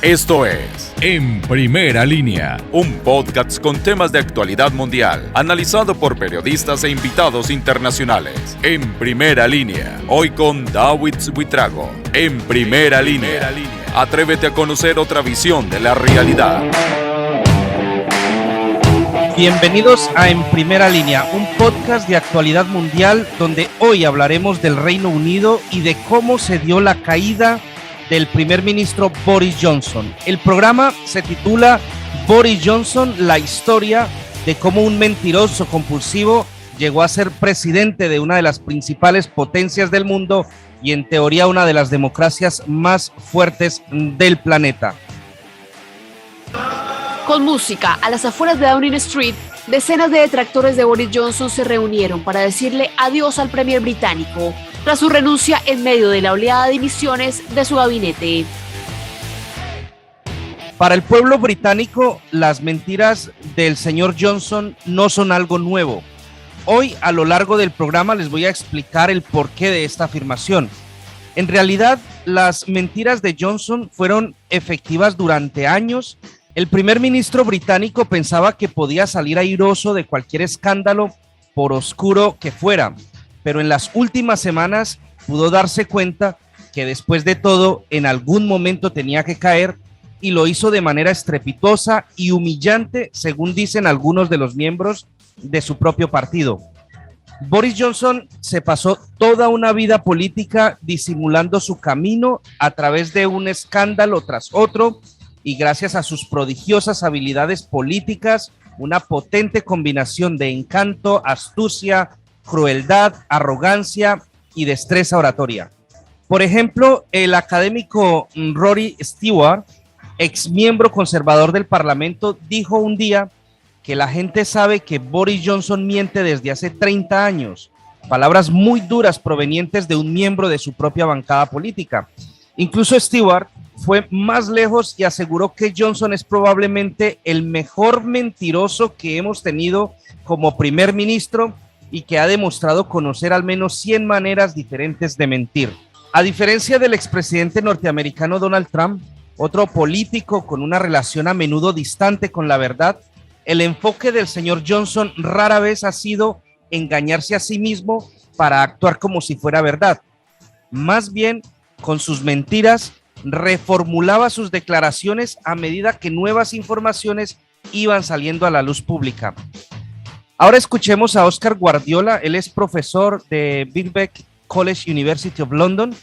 Esto es En Primera Línea, un podcast con temas de actualidad mundial, analizado por periodistas e invitados internacionales. En Primera Línea, hoy con David Buitrago. En Primera Línea, atrévete a conocer otra visión de la realidad. Bienvenidos a En Primera Línea, un podcast de actualidad mundial donde hoy hablaremos del Reino Unido y de cómo se dio la caída del primer ministro Boris Johnson. El programa se titula Boris Johnson, la historia de cómo un mentiroso compulsivo llegó a ser presidente de una de las principales potencias del mundo y en teoría una de las democracias más fuertes del planeta. Con música, a las afueras de Downing Street, decenas de detractores de Boris Johnson se reunieron para decirle adiós al premier británico tras su renuncia en medio de la oleada de dimisiones de su gabinete. Para el pueblo británico, las mentiras del señor Johnson no son algo nuevo. Hoy, a lo largo del programa, les voy a explicar el porqué de esta afirmación. En realidad, las mentiras de Johnson fueron efectivas durante años. El primer ministro británico pensaba que podía salir airoso de cualquier escándalo, por oscuro que fuera, pero en las últimas semanas pudo darse cuenta que después de todo, en algún momento tenía que caer, y lo hizo de manera estrepitosa y humillante, según dicen algunos de los miembros de su propio partido. Boris Johnson se pasó toda una vida política disimulando su camino a través de un escándalo tras otro, y gracias a sus prodigiosas habilidades políticas, una potente combinación de encanto, astucia, crueldad, arrogancia y destreza oratoria. Por ejemplo, el académico Rory Stewart, ex miembro conservador del Parlamento, dijo un día que la gente sabe que Boris Johnson miente desde hace 30 años. Palabras muy duras provenientes de un miembro de su propia bancada política. Incluso Stewart fue más lejos y aseguró que Johnson es probablemente el mejor mentiroso que hemos tenido como primer ministro y que ha demostrado conocer al menos 100 maneras diferentes de mentir. A diferencia del expresidente norteamericano Donald Trump, otro político con una relación a menudo distante con la verdad, el enfoque del señor Johnson rara vez ha sido engañarse a sí mismo para actuar como si fuera verdad. Más bien, con sus mentiras, reformulaba sus declaraciones a medida que nuevas informaciones iban saliendo a la luz pública. Ahora escuchemos a Oscar Guardiola. Él es profesor de Birkbeck College University of London,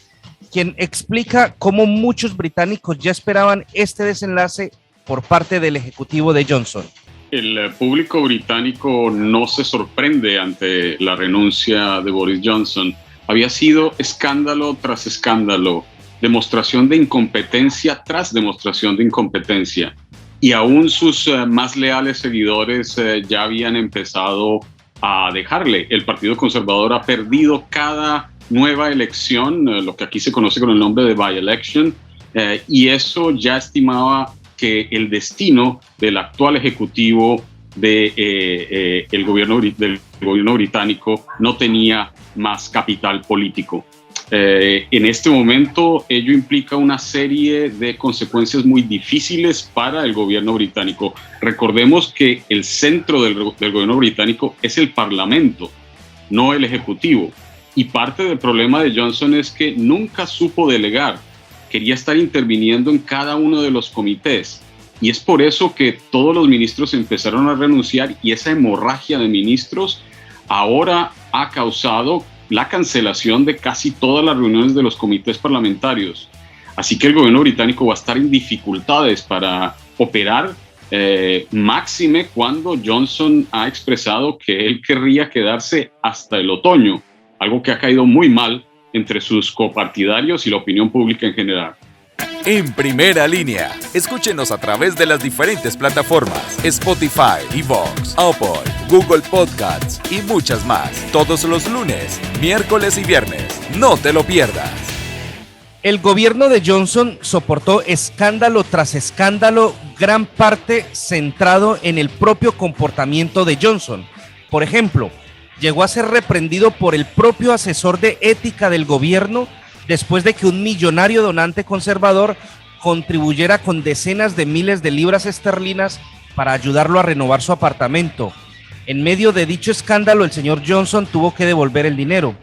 quien explica cómo muchos británicos ya esperaban este desenlace por parte del ejecutivo de Johnson. El público británico no se sorprende ante la renuncia de Boris Johnson. Había sido escándalo tras escándalo, demostración de incompetencia tras demostración de incompetencia. Y aún sus más leales seguidores ya habían empezado a dejarle. El Partido Conservador ha perdido cada nueva elección, lo que aquí se conoce con el nombre de by-election, y eso ya estimaba que el destino del actual ejecutivo del gobierno británico no tenía más capital político. En este momento ello implica una serie de consecuencias muy difíciles para el gobierno británico. Recordemos que el centro del gobierno británico es el Parlamento, no el Ejecutivo. Y parte del problema de Johnson es que nunca supo delegar, quería estar interviniendo en cada uno de los comités. Y es por eso que todos los ministros empezaron a renunciar, y esa hemorragia de ministros ahora ha causado la cancelación de casi todas las reuniones de los comités parlamentarios. Así que el gobierno británico va a estar en dificultades para operar, máxime cuando Johnson ha expresado que él querría quedarse hasta el otoño, algo que ha caído muy mal entre sus copartidarios y la opinión pública en general. En Primera Línea, escúchenos a través de las diferentes plataformas: Spotify, iVoox, Apple, Google Podcasts y muchas más. Todos los lunes, miércoles y viernes. No te lo pierdas. El gobierno de Johnson soportó escándalo tras escándalo, gran parte centrado en el propio comportamiento de Johnson. Por ejemplo, llegó a ser reprendido por el propio asesor de ética del gobierno después de que un millonario donante conservador contribuyera con decenas de miles de libras esterlinas para ayudarlo a renovar su apartamento. En medio de dicho escándalo, el señor Johnson tuvo que devolver el dinero.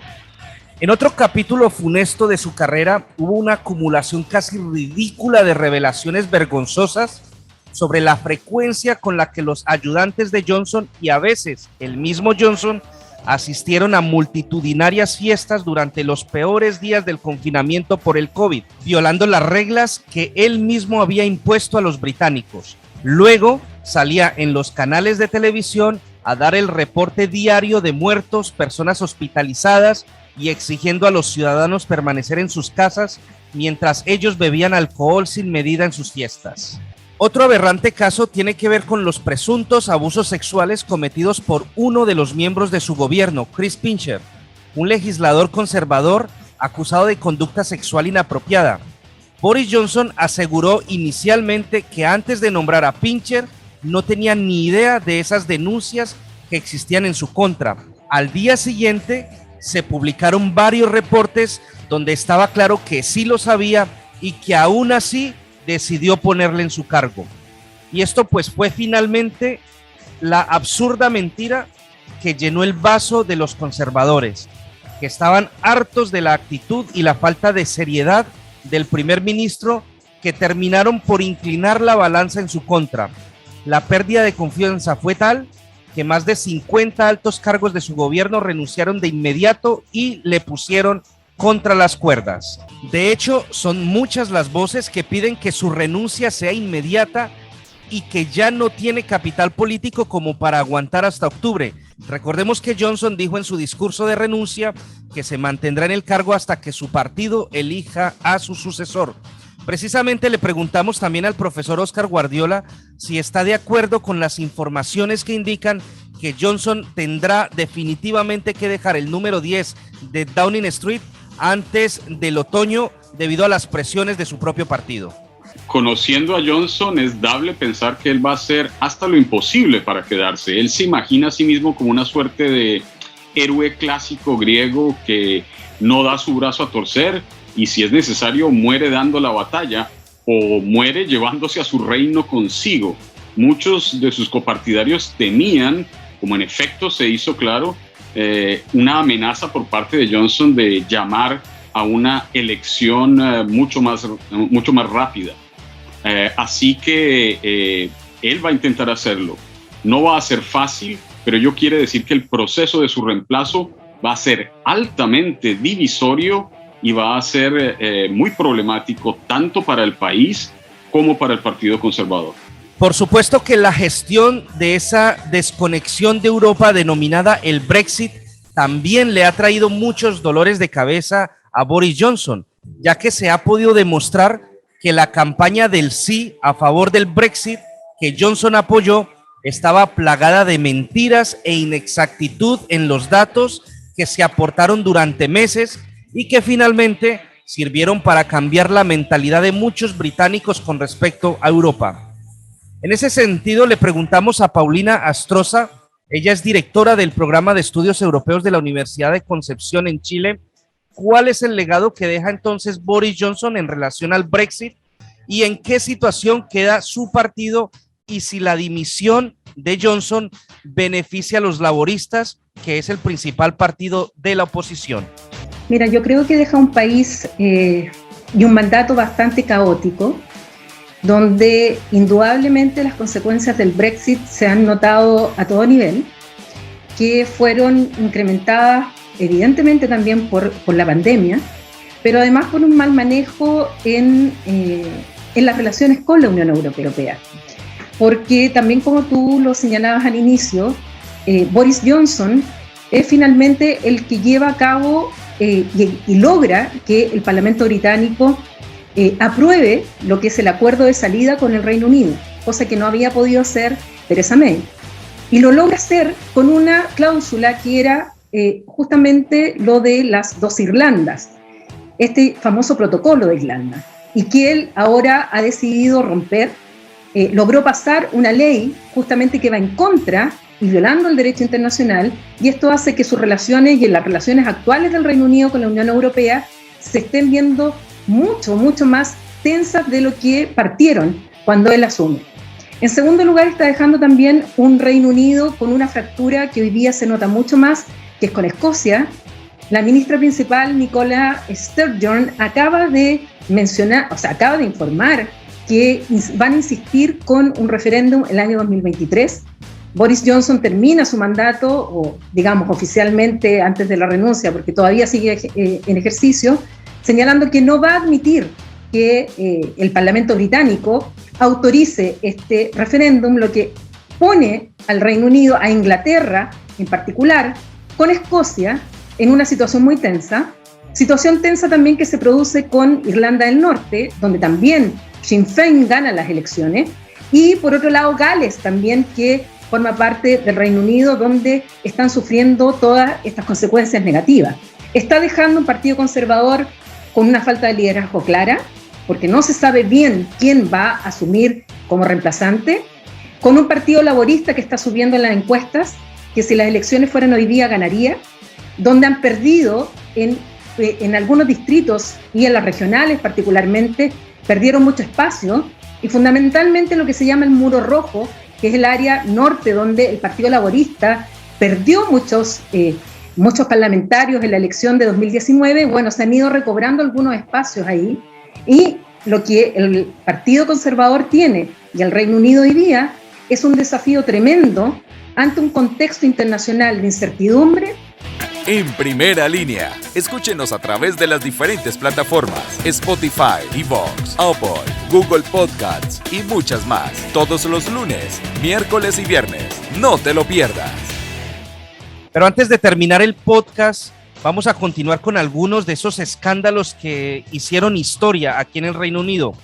En otro capítulo funesto de su carrera, hubo una acumulación casi ridícula de revelaciones vergonzosas sobre la frecuencia con la que los ayudantes de Johnson y a veces el mismo Johnson asistieron a multitudinarias fiestas durante los peores días del confinamiento por el COVID, violando las reglas que él mismo había impuesto a los británicos. Luego salía en los canales de televisión a dar el reporte diario de muertos, personas hospitalizadas y exigiendo a los ciudadanos permanecer en sus casas mientras ellos bebían alcohol sin medida en sus fiestas. Otro aberrante caso tiene que ver con los presuntos abusos sexuales cometidos por uno de los miembros de su gobierno, Chris Pincher, un legislador conservador acusado de conducta sexual inapropiada. Boris Johnson aseguró inicialmente que antes de nombrar a Pincher no tenía ni idea de esas denuncias que existían en su contra. Al día siguiente se publicaron varios reportes donde estaba claro que sí lo sabía y que aún así decidió ponerle en su cargo. Y esto pues fue finalmente la absurda mentira que llenó el vaso de los conservadores, que estaban hartos de la actitud y la falta de seriedad del primer ministro, que terminaron por inclinar la balanza en su contra. La pérdida de confianza fue tal que más de 50 altos cargos de su gobierno renunciaron de inmediato y le pusieron contra las cuerdas. De hecho, son muchas las voces que piden que su renuncia sea inmediata y que ya no tiene capital político como para aguantar hasta octubre. Recordemos que Johnson dijo en su discurso de renuncia que se mantendrá en el cargo hasta que su partido elija a su sucesor. Precisamente le preguntamos también al profesor Oscar Guardiola si está de acuerdo con las informaciones que indican que Johnson tendrá definitivamente que dejar el número 10 de Downing Street antes del otoño debido a las presiones de su propio partido. Conociendo a Johnson, es dable pensar que él va a hacer hasta lo imposible para quedarse. Él se imagina a sí mismo como una suerte de héroe clásico griego que no da su brazo a torcer y si es necesario muere dando la batalla o muere llevándose a su reino consigo. Muchos de sus copartidarios temían, como en efecto se hizo claro, una amenaza por parte de Johnson de llamar a una elección mucho más rápida. Así que él va a intentar hacerlo. No va a ser fácil, pero ello quiere decir que el proceso de su reemplazo va a ser altamente divisorio y va a ser muy problemático tanto para el país como para el Partido Conservador. Por supuesto que la gestión de esa desconexión de Europa denominada el Brexit también le ha traído muchos dolores de cabeza a Boris Johnson, ya que se ha podido demostrar que la campaña del sí a favor del Brexit que Johnson apoyó estaba plagada de mentiras e inexactitud en los datos que se aportaron durante meses y que finalmente sirvieron para cambiar la mentalidad de muchos británicos con respecto a Europa. En ese sentido, le preguntamos a Paulina Astroza, ella es directora del Programa de Estudios Europeos de la Universidad de Concepción en Chile, ¿cuál es el legado que deja entonces Boris Johnson en relación al Brexit y en qué situación queda su partido y si la dimisión de Johnson beneficia a los laboristas, que es el principal partido de la oposición? Mira, yo creo que deja un país y un mandato bastante caótico, donde indudablemente las consecuencias del Brexit se han notado a todo nivel, que fueron incrementadas evidentemente también por la pandemia, pero además por un mal manejo en las relaciones con la Unión Europea. Porque también, como tú lo señalabas al inicio, Boris Johnson es finalmente el que lleva a cabo y logra que el Parlamento británico apruebe lo que es el acuerdo de salida con el Reino Unido, cosa que no había podido hacer Theresa May. Y lo logra hacer con una cláusula que era justamente lo de las dos Irlandas, este famoso protocolo de Irlanda, y que él ahora ha decidido romper. Logró pasar una ley justamente que va en contra y violando el derecho internacional, y esto hace que sus relaciones y en las relaciones actuales del Reino Unido con la Unión Europea se estén viendo mucho más tensas de lo que partieron cuando él asume. En segundo lugar, está dejando también un Reino Unido con una fractura que hoy día se nota mucho más, que es con Escocia. La ministra principal, Nicola Sturgeon, acaba de informar que van a insistir con un referéndum el año 2023. Boris Johnson termina su mandato, o digamos oficialmente antes de la renuncia, porque todavía sigue en ejercicio, señalando que no va a admitir que el Parlamento británico autorice este referéndum, lo que pone al Reino Unido, a Inglaterra en particular, con Escocia, en una situación muy tensa. Situación tensa también que se produce con Irlanda del Norte, donde también Sinn Féin gana las elecciones, y por otro lado Gales también, que forma parte del Reino Unido, donde están sufriendo todas estas consecuencias negativas. Está dejando un partido conservador con una falta de liderazgo clara, porque no se sabe bien quién va a asumir como reemplazante, con un partido laborista que está subiendo en las encuestas, que si las elecciones fueran hoy día ganaría, donde han perdido en algunos distritos y en las regionales particularmente, perdieron mucho espacio, y fundamentalmente lo que se llama el muro rojo, que es el área norte donde el Partido Laborista perdió muchos parlamentarios en la elección de 2019, bueno, se han ido recobrando algunos espacios ahí, y lo que el Partido Conservador tiene y el Reino Unido hoy día es un desafío tremendo ante un contexto internacional de incertidumbre. En Primera Línea, escúchenos a través de las diferentes plataformas Spotify, iVoox, Apple, Google Podcasts y muchas más. Todos los lunes, miércoles y viernes. No te lo pierdas. Pero antes de terminar el podcast, vamos a continuar con algunos de esos escándalos que hicieron historia aquí en el Reino Unido.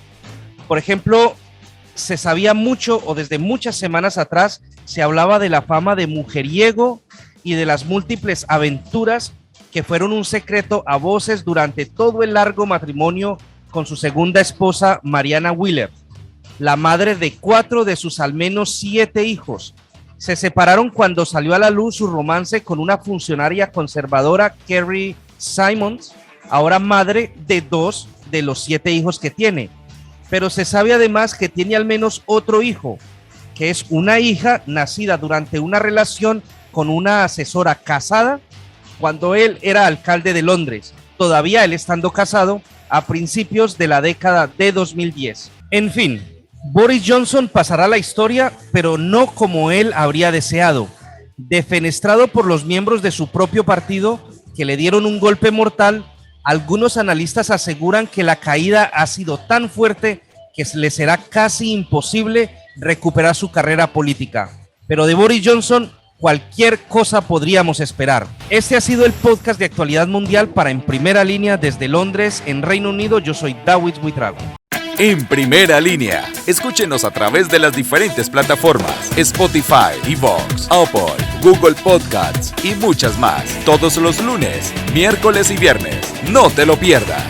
Por ejemplo, se sabía mucho, o desde muchas semanas atrás, se hablaba de la fama de mujeriego y de las múltiples aventuras que fueron un secreto a voces durante todo el largo matrimonio con su segunda esposa, Mariana Wheeler, la madre de 4 de sus al menos 7 hijos. Se separaron cuando salió a la luz su romance con una funcionaria conservadora, Kerry Simons, ahora madre de 2 de los 7 hijos que tiene. Pero se sabe además que tiene al menos otro hijo, que es una hija nacida durante una relación con una asesora casada cuando él era alcalde de Londres, todavía él estando casado a principios de la década de 2010. En fin, Boris Johnson pasará a la historia, pero no como él habría deseado. Defenestrado por los miembros de su propio partido que le dieron un golpe mortal, algunos analistas aseguran que la caída ha sido tan fuerte que le será casi imposible recuperar su carrera política. Pero de Boris Johnson, cualquier cosa podríamos esperar. Este ha sido el podcast de actualidad mundial para En Primera Línea desde Londres, en Reino Unido. Yo soy David Buitrago. En Primera Línea, escúchenos a través de las diferentes plataformas Spotify, iVoox, Apple, Google Podcasts y muchas más. Todos los lunes, miércoles y viernes. No te lo pierdas.